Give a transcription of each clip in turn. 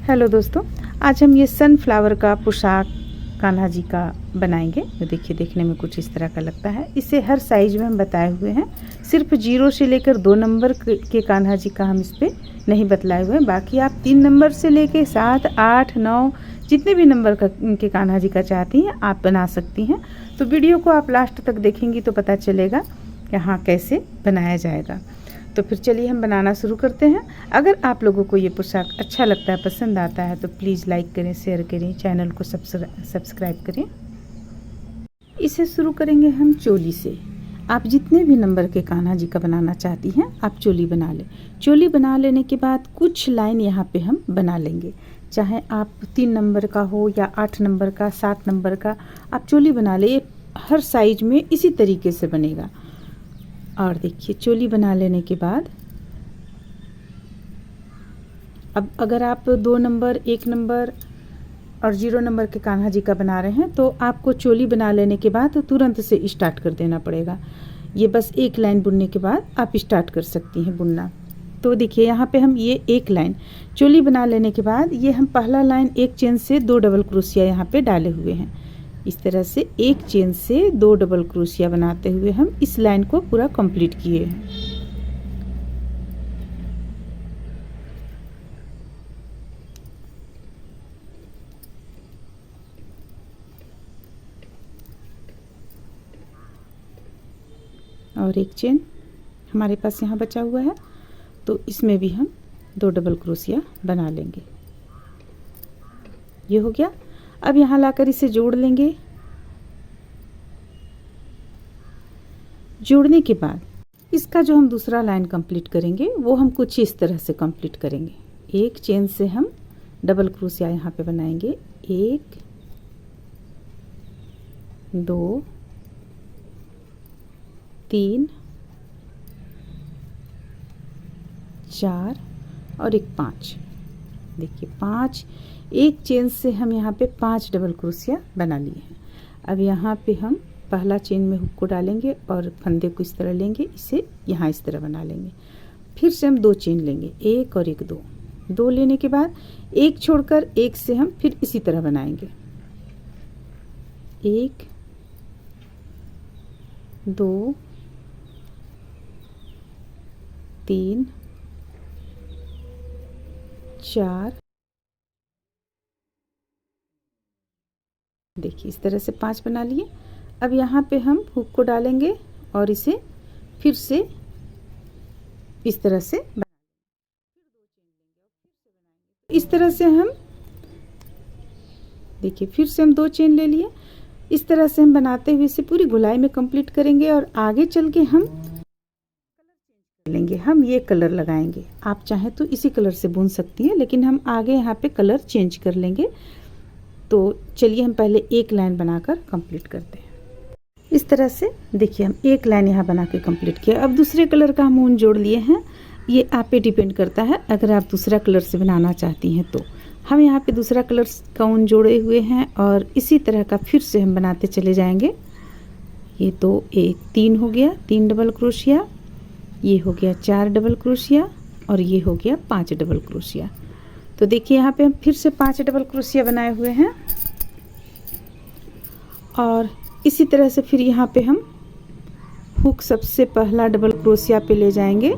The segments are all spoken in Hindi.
हेलो दोस्तों, आज हम ये सनफ्लावर का पोशाक कान्हा जी का बनाएंगे। तो देखिए, देखने में कुछ इस तरह का लगता है। इसे हर साइज में हम बताए हुए हैं। सिर्फ 0 से लेकर 2 नंबर के कान्हा जी का हम इस पर नहीं बतलाए हुए हैं। बाकी आप 3 नंबर से लेकर 7, 8, 9 जितने भी नंबर का के कान्हा जी का चाहती हैं आप बना सकती हैं। तो वीडियो को आप लास्ट तक देखेंगी तो पता चलेगा कि हाँ कैसे बनाया जाएगा। तो फिर चलिए हम बनाना शुरू करते हैं। अगर आप लोगों को ये पोशाक अच्छा लगता है, पसंद आता है तो प्लीज़ लाइक करें, शेयर करें, चैनल को सब्सक्राइब करें। इसे शुरू करेंगे हम चोली से। आप जितने भी नंबर के कान्हा जी का बनाना चाहती हैं आप चोली बना लें। चोली बना लेने के बाद कुछ लाइन यहाँ पे हम बना लेंगे। चाहे आप 3 नंबर का हो या 8 नंबर का, 7 नंबर का, आप चोली बना लें। हर साइज में इसी तरीके से बनेगा। और देखिए, चोली बना लेने के बाद अब अगर आप 2 नंबर, 1 नंबर और 0 नंबर के कान्हा जी का बना रहे हैं तो आपको चोली बना लेने के बाद तुरंत से स्टार्ट कर देना पड़ेगा। ये बस एक लाइन बुनने के बाद आप स्टार्ट कर सकती हैं बुनना। तो देखिए, यहाँ पे हम ये एक लाइन चोली बना लेने के बाद ये हम पहला लाइन एक चेन से 2 डबल क्रोशिया यहाँ पे डाले हुए हैं। इस तरह से एक चेन से 2 डबल क्रोशिया बनाते हुए हम इस लाइन को पूरा कंप्लीट किए हैं। और एक चेन हमारे पास यहाँ बचा हुआ है तो इसमें भी हम 2 डबल क्रोशिया बना लेंगे। ये हो गया। अब यहाँ लाकर इसे जोड़ लेंगे। जोड़ने के बाद इसका जो हम दूसरा लाइन कंप्लीट करेंगे वो हम कुछ इस तरह से कंप्लीट करेंगे। एक चेन से हम डबल क्रोशिया यहाँ पे बनाएंगे। 1, 2, 3, 4 और एक 5। देखिए 5, एक चेन से हम यहाँ पे 5 डबल क्रोशिया बना लिए हैं। अब यहाँ पे हम पहला चेन में हुक को डालेंगे और फंदे को इस तरह लेंगे, इसे यहाँ इस तरह बना लेंगे। फिर से हम 2 चेन लेंगे, 1 और 1, 2 लेने के बाद एक छोड़कर एक से हम फिर इसी तरह बनाएंगे। 1, 2, 3, 4। देखिए इस तरह से 5 बना लिए। अब यहाँ पे हम हुक को डालेंगे और इसे फिर से इस तरह से इस तरह से हम देखिए फिर से हम 2 चेन ले लिए। इस तरह से हम बनाते हुए इसे पूरी गोलाई में कंप्लीट करेंगे और आगे चल के हम लेंगे। हम ये कलर लगाएंगे। आप चाहें तो इसी कलर से बुन सकती हैं, लेकिन हम आगे यहाँ पे कलर चेंज कर लेंगे। तो चलिए हम पहले एक लाइन बनाकर कंप्लीट करते हैं। इस तरह से देखिए हम एक लाइन यहाँ बना के कंप्लीट किया। अब दूसरे कलर का हम ऊन जोड़ लिए हैं। ये आप पे डिपेंड करता है, अगर आप दूसरा कलर से बनाना चाहती हैं तो। हम यहाँ पे दूसरा कलर का ऊन जोड़े हुए हैं और इसी तरह का फिर से हम बनाते चले जाएंगे। ये तो 3 हो गया, 3 डबल क्रोशिया। ये हो गया 4 डबल क्रोशिया और ये हो गया 5 डबल क्रोशिया। तो देखिए यहाँ पे हम फिर से 5 डबल क्रोशिया बनाए हुए हैं और इसी तरह से फिर यहाँ पे हम हुक सबसे पहला डबल क्रोशिया पे ले जाएंगे।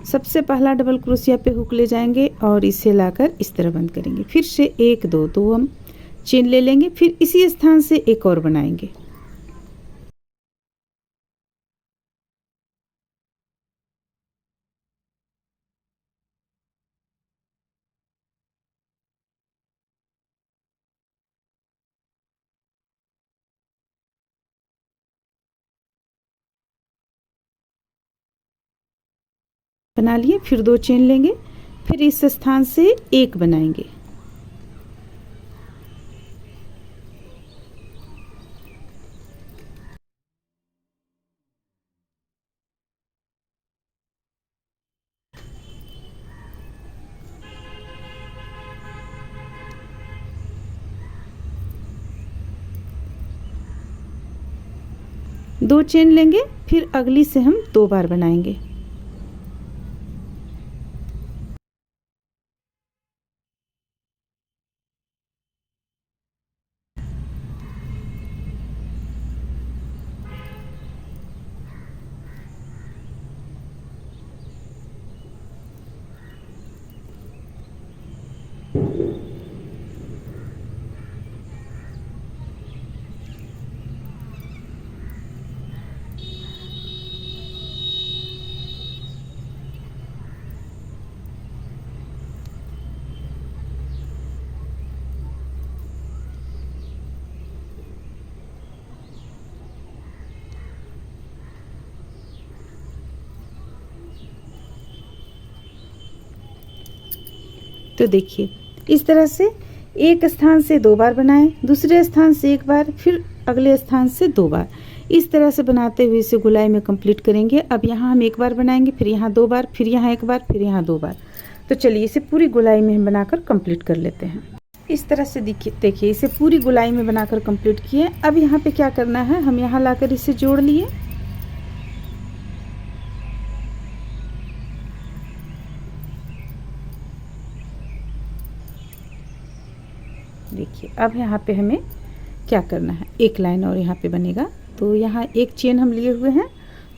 सबसे पहला डबल क्रोशिया पे हुक ले जाएंगे और इसे लाकर इस तरह बंद करेंगे। फिर से 1, 2 हम चेन ले लेंगे, फिर इसी स्थान से एक और बनाएंगे। बना लिए, फिर 2 चेन लेंगे, फिर इस स्थान से एक बनाएंगे। दो चेन लेंगे, फिर अगली से हम 2 बार बनाएंगे। तो देखिए इस तरह से एक स्थान से 2 बार बनाएं, दूसरे स्थान से 1 बार, फिर अगले स्थान से 2 बार। इस तरह से बनाते हुए इसे गोलाई में कंप्लीट करेंगे। अब यहाँ हम 1 बार बनाएंगे, फिर यहाँ 2 बार, फिर यहाँ 1 बार, फिर यहाँ 2 बार। तो चलिए इसे पूरी गोलाई में हम बनाकर कंप्लीट कर लेते हैं। इस तरह से देखिए इसे पूरी गोलाई में बनाकर कंप्लीट किए। अब यहाँ पे क्या करना है, हम यहाँ लाकर इसे जोड़ लिए। देखिए अब यहाँ पे हमें क्या करना है, एक लाइन और यहाँ पे बनेगा। तो यहाँ एक चेन हम लिए हुए हैं,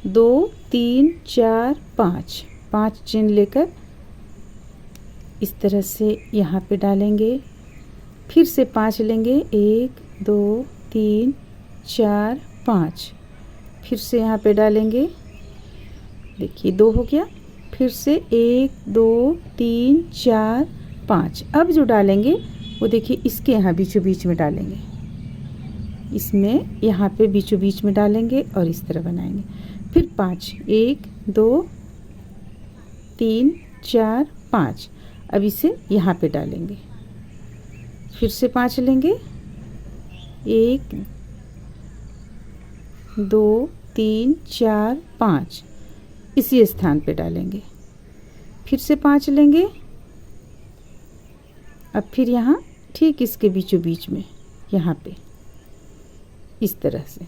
2 3 4 5, 5 चेन लेकर इस तरह से यहाँ पे डालेंगे, फिर से 5 लेंगे, 1 2 3 4 5, फिर से यहाँ पे डालेंगे। देखिए 2 हो गया, फिर से 1 2 3 4 5। अब जो डालेंगे वो देखिए इसके यहाँ बीचों बीच में डालेंगे, इसमें यहाँ पे बीचों बीच में डालेंगे और इस तरह बनाएंगे। फिर 5, 1 2 3 4 5। अब इसे यहाँ पे डालेंगे, फिर से 5 लेंगे, 1 2 3 4 5, इसी स्थान पे डालेंगे, फिर से 5 लेंगे। अब फिर यहाँ ठीक इसके बीचों बीच में यहाँ पे इस तरह से।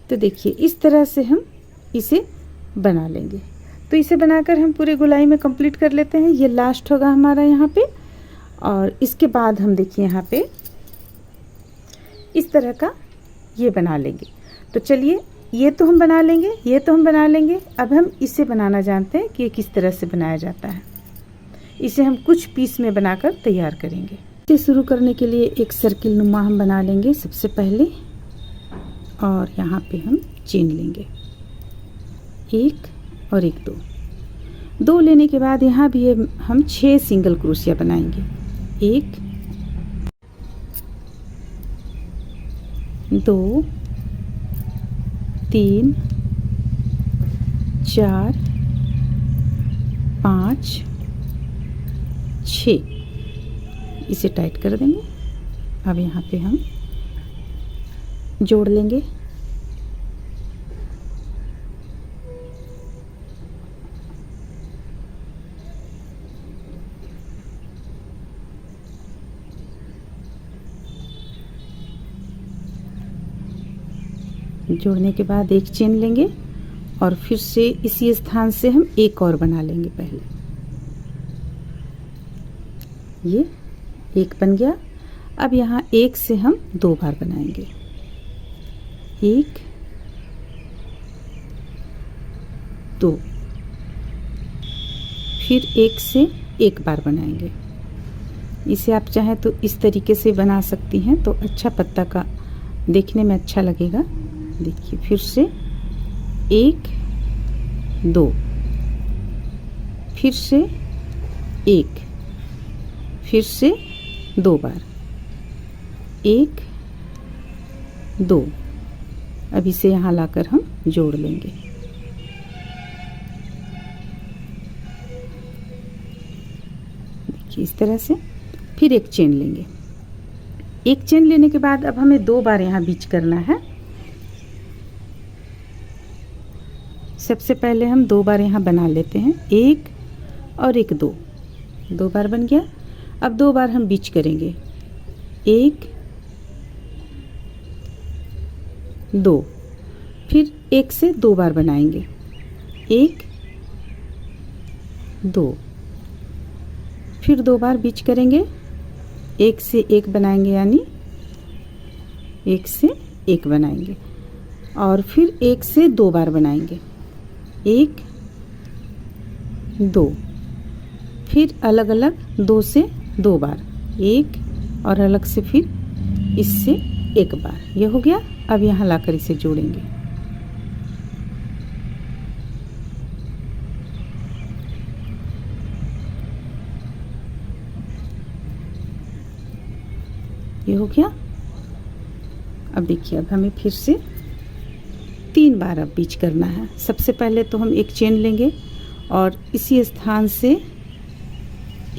तो देखिए इस तरह से हम इसे बना लेंगे। तो इसे बनाकर हम पूरे गोलाई में कंप्लीट कर लेते हैं। ये लास्ट होगा हमारा यहाँ पे। और इसके बाद हम देखिए यहाँ पे इस तरह का ये बना लेंगे। तो चलिए ये तो हम बना लेंगे, ये तो हम बना लेंगे। अब हम इसे बनाना जानते हैं कि ये किस तरह से बनाया जाता है। इसे हम कुछ पीस में बनाकर तैयार करेंगे। इसे शुरू करने के लिए एक सर्किल नुमा हम बना लेंगे सबसे पहले, और यहाँ पे हम चेन लेंगे, 1 और 1 2 लेने के बाद यहाँ भी हम 6 सिंगल क्रोशिया बनाएंगे। 1 2 3 4 5 6, इसे टाइट कर देंगे। अब यहाँ पे हम जोड़ लेंगे। जोड़ने के बाद एक चेन लेंगे और फिर से इसी स्थान से हम एक और बना लेंगे। पहले ये एक बन गया। अब यहाँ 1 से हम 2 बार बनाएंगे, 1 2, फिर 1 से 1 बार बनाएंगे। इसे आप चाहें तो इस तरीके से बना सकती हैं, तो अच्छा पत्ता का देखने में अच्छा लगेगा। देखिए फिर से 1 2, फिर से 1, फिर से 2 बार, 1 2। अब इसे यहाँ लाकर हम जोड़ लेंगे। देखिए इस तरह से। फिर एक चेन लेंगे। एक चेन लेने के बाद अब हमें 2 बार यहाँ बीच करना है। सबसे पहले हम 2 बार यहाँ बना लेते हैं, 1 और 1 2, 2 बार बन गया। अब 2 बार हम बीच करेंगे, 1 2, फिर 1 से 2 बार बनाएंगे, 1 2, फिर 2 बार बीच करेंगे, 1 से 1 बनाएंगे, यानी 1 से 1 बनाएंगे, और फिर 1 से 2 बार बनाएंगे, 1 2, फिर अलग अलग 2 से 2 बार, 1 और अलग से फिर इससे 1 बार। ये हो गया। अब यहाँ लाकर इसे जोड़ेंगे। ये हो गया। अब देखिए, अब हमें फिर से 3 बार अब बीच करना है। सबसे पहले तो हम एक चेन लेंगे और इसी स्थान से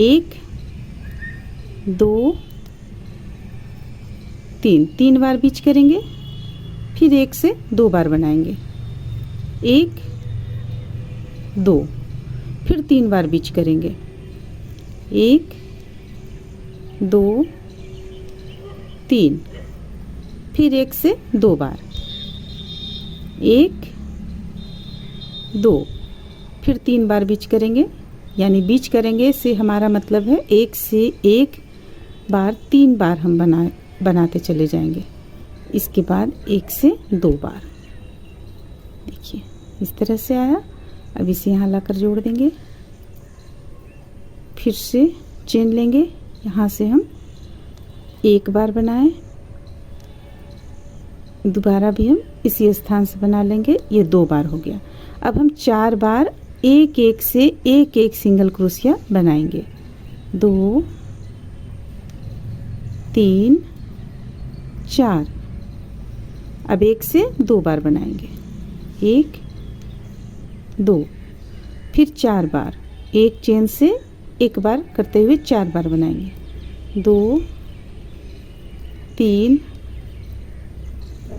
1 2 3 बार बीच करेंगे, फिर 1 से 2 बार बनाएंगे, 1 2, फिर 3 बार बीच करेंगे, 1 2 3, फिर 1 से 2 बार, 1 2, फिर 3 बार बीच करेंगे। यानी बीच करेंगे से हमारा मतलब है 1 से 1 बार 3 बार हम बनाते चले जाएंगे। इसके बाद 1 से 2 बार, देखिए इस तरह से आया। अब इसे यहाँ लाकर जोड़ देंगे, फिर से चेन लेंगे, यहाँ से हम 1 बार बनाएं, दोबारा भी हम इसी स्थान से बना लेंगे, ये 2 बार हो गया। अब हम 4 बार 1 1 से 1 1 सिंगल क्रोशिया बनाएंगे, 2 3 4। अब 1 से 2 बार बनाएंगे, 1 2, फिर 4 बार, एक चेन से 1 बार करते हुए 4 बार बनाएंगे, 2 3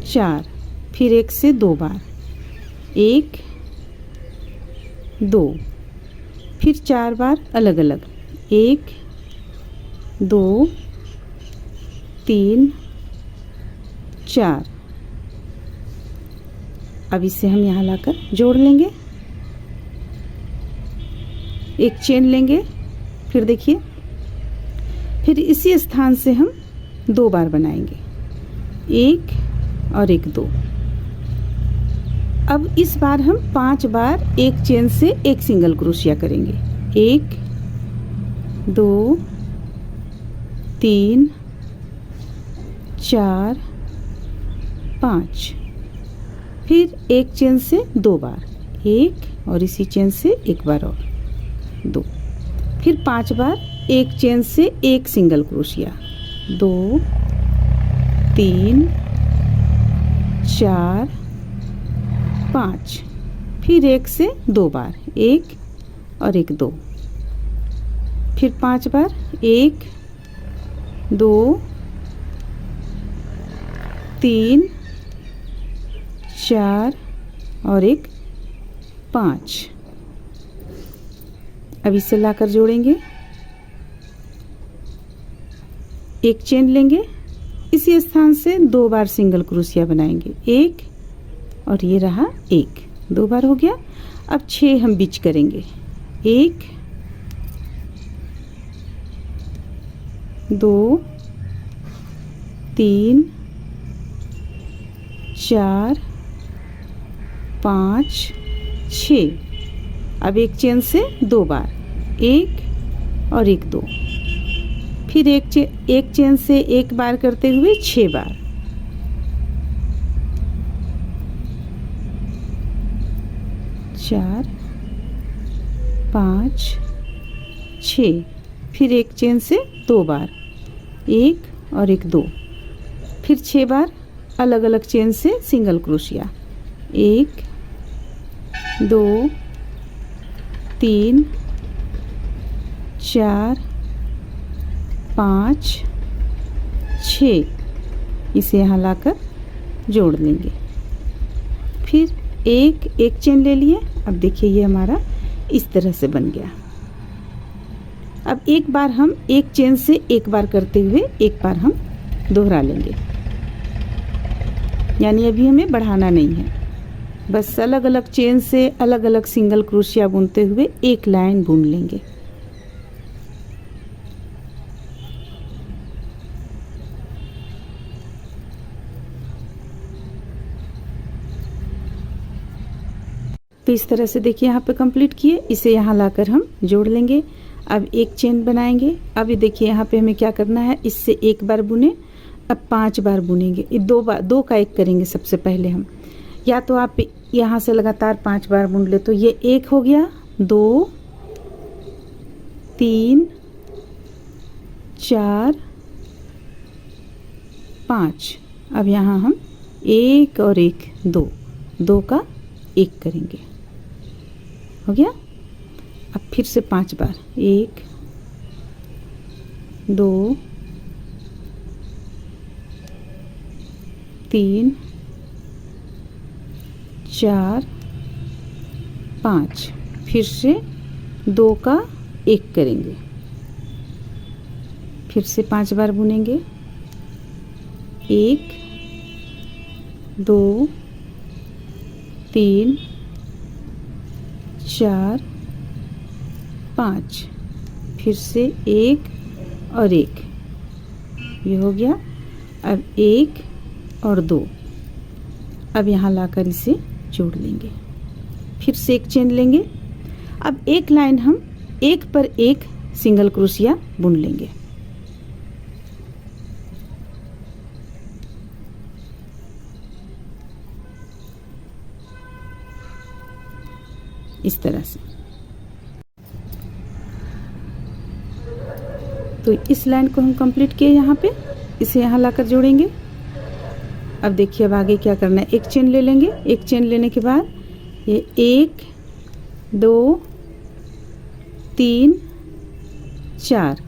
4, फिर 1 से 2 बार, 1 2, फिर 4 बार अलग अलग, 1 2 3 4। अब इसे हम यहाँ लाकर जोड़ लेंगे, एक चेन लेंगे, फिर देखिए, फिर इसी स्थान से हम 2 बार बनाएंगे, 1 और 1 2। अब इस बार हम 5 बार एक चेन से 1 सिंगल क्रोशिया करेंगे, 1 2 3 4 5, फिर एक चेन से 2 बार, 1 और इसी चेन से 1 बार और 2, फिर 5 बार एक चेन से 1 सिंगल क्रोशिया, 2 3 4 5, फिर 1 से 2 बार, 1 और 1 2, फिर 5 बार, 1 2 3 4 और 1 5। अब इसे लाकर जोड़ेंगे, एक चेन लेंगे, इसी स्थान से 2 बार सिंगल क्रोशिया बनाएंगे, 1 और ये रहा 1, 2 बार हो गया। अब 6 हम बीच करेंगे, 1 2 3 4 5 6। अब एक चेन से 2 बार, 1 और 1 2, फिर एक चेन से 1 बार करते हुए 6 बार, 4 5 6, फिर एक चेन से 2 बार, 1 और 1 2, फिर 6 बार अलग अलग चेन से सिंगल क्रोशिया, 1 2 3 4 5 6। इसे यहाँ लाकर जोड़ लेंगे, फिर एक चेन ले लिए। अब देखिए ये हमारा इस तरह से बन गया। अब एक बार हम एक चेन से 1 बार करते हुए 1 बार हम दोहरा लेंगे, यानी अभी हमें बढ़ाना नहीं है, बस अलग अलग चेन से अलग अलग सिंगल क्रोशिया बुनते हुए एक लाइन बुन लेंगे। तो इस तरह से देखिए यहाँ पे कंप्लीट किए, इसे यहाँ लाकर हम जोड़ लेंगे। अब एक चेन बनाएंगे। अब ये देखिए यहाँ पे हमें क्या करना है, इससे 1 बार बुने, अब 5 बार बुनेंगे। ये 2 बार 2 का 1 करेंगे सबसे पहले हम, या तो आप यहाँ से लगातार 5 बार बुन ले तो ये 1 हो गया, 2 3 4 5। अब यहाँ हम 1 और 1 2, 2 का 1 करेंगे, हो गया। अब फिर से 5 बार, 1 2 3 4 5, फिर से 2 का 1 करेंगे, फिर से 5 बार बुनेंगे, 1 2 3 4 5, फिर से 1 और 1, ये हो गया। अब 1 और 2, अब यहाँ लाकर इसे जोड़ लेंगे, फिर से एक चेन लेंगे। अब एक लाइन हम एक पर एक सिंगल क्रोशिया बुन लेंगे। इस तरह से। तो इस लाइन को हम कंप्लीट किए, यहाँ पे इसे यहाँ लाकर जोड़ेंगे। अब देखिए अब आगे क्या करना है, एक चेन ले लेंगे। एक चेन लेने के बाद ये 1 2 3 4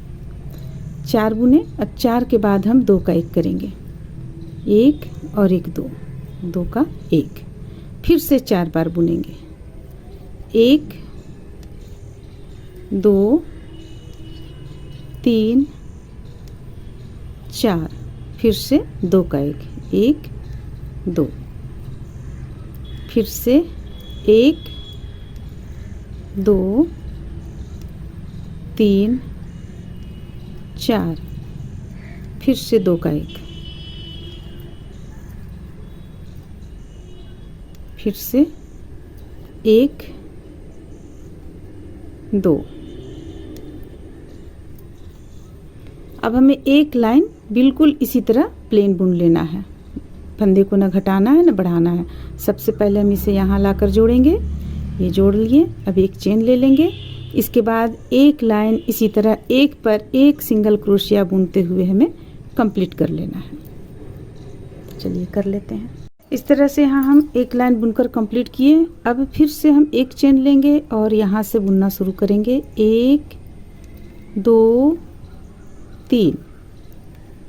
4 बुने। अब 4 के बाद हम 2 का 1 करेंगे, 1 और 1 2, 2 का 1, फिर से 4 बार बुनेंगे, 1 2 3 4, फिर से 2 का 1, 1 2, फिर से 1 2 3 4, फिर से 2 का 1, फिर से 1 2। अब हमें एक लाइन बिल्कुल इसी तरह प्लेन बुन लेना है, फंदे को ना घटाना है ना बढ़ाना है। सबसे पहले हम इसे यहाँ लाकर जोड़ेंगे, ये जोड़ लिए। अब एक चेन ले लेंगे, इसके बाद एक लाइन इसी तरह एक पर एक सिंगल क्रोशिया बुनते हुए हमें कंप्लीट कर लेना है। तो चलिए कर लेते हैं। इस तरह से यहाँ हम एक लाइन बुनकर कंप्लीट किए। अब फिर से हम एक चेन लेंगे और यहाँ से बुनना शुरू करेंगे, 1 2 3,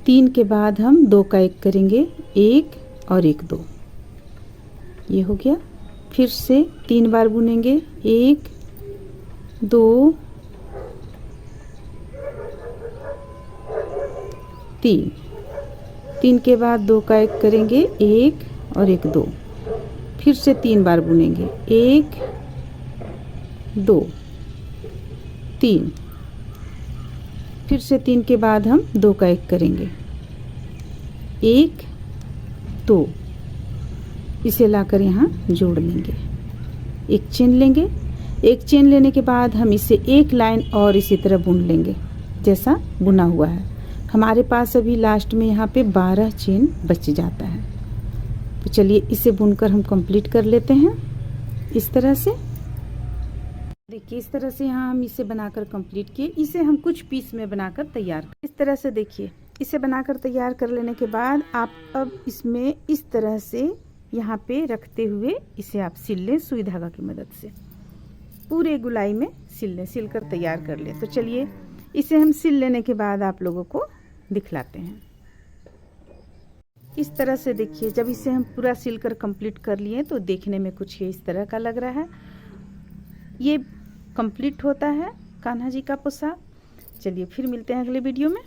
3 के बाद हम 2 का 1 करेंगे, 1 और 1 2, ये हो गया। फिर से 3 बार बुनेंगे, 1 2 3, 3 के बाद 2 का 1 करेंगे, 1 और 1 2, फिर से 3 बार बुनेंगे, 1 2 3, फिर से 3 के बाद हम 2 का 1 करेंगे, 1 2, इसे लाकर यहाँ जोड़ लेंगे। एक चेन लेंगे, एक चेन लेने के बाद हम इसे एक लाइन और इसी तरह बुन लेंगे जैसा बुना हुआ है। हमारे पास अभी लास्ट में यहाँ पे 12 चेन बच जाता है। तो चलिए इसे बुनकर हम कंप्लीट कर लेते हैं इस तरह से। देखिए इस तरह से यहाँ हम इसे बनाकर कंप्लीट किए। इसे हम कुछ पीस में बनाकर तैयार, इस तरह से देखिए इसे बनाकर तैयार कर लेने के बाद आप अब इसमें इस तरह से यहाँ पे रखते हुए इसे आप सिल लें सुई धागा की मदद से। पूरे गुलाई में सिल लें, सिल कर तैयार कर लें। तो चलिए इसे हम सिल लेने के बाद आप लोगों को दिखलाते हैं। इस तरह से देखिए जब इसे हम पूरा सिल कर कंप्लीट कर लिए तो देखने में कुछ इस तरह का लग रहा है। ये कंप्लीट होता है कान्हा जी का पोशाक। चलिए फिर मिलते हैं अगले वीडियो में।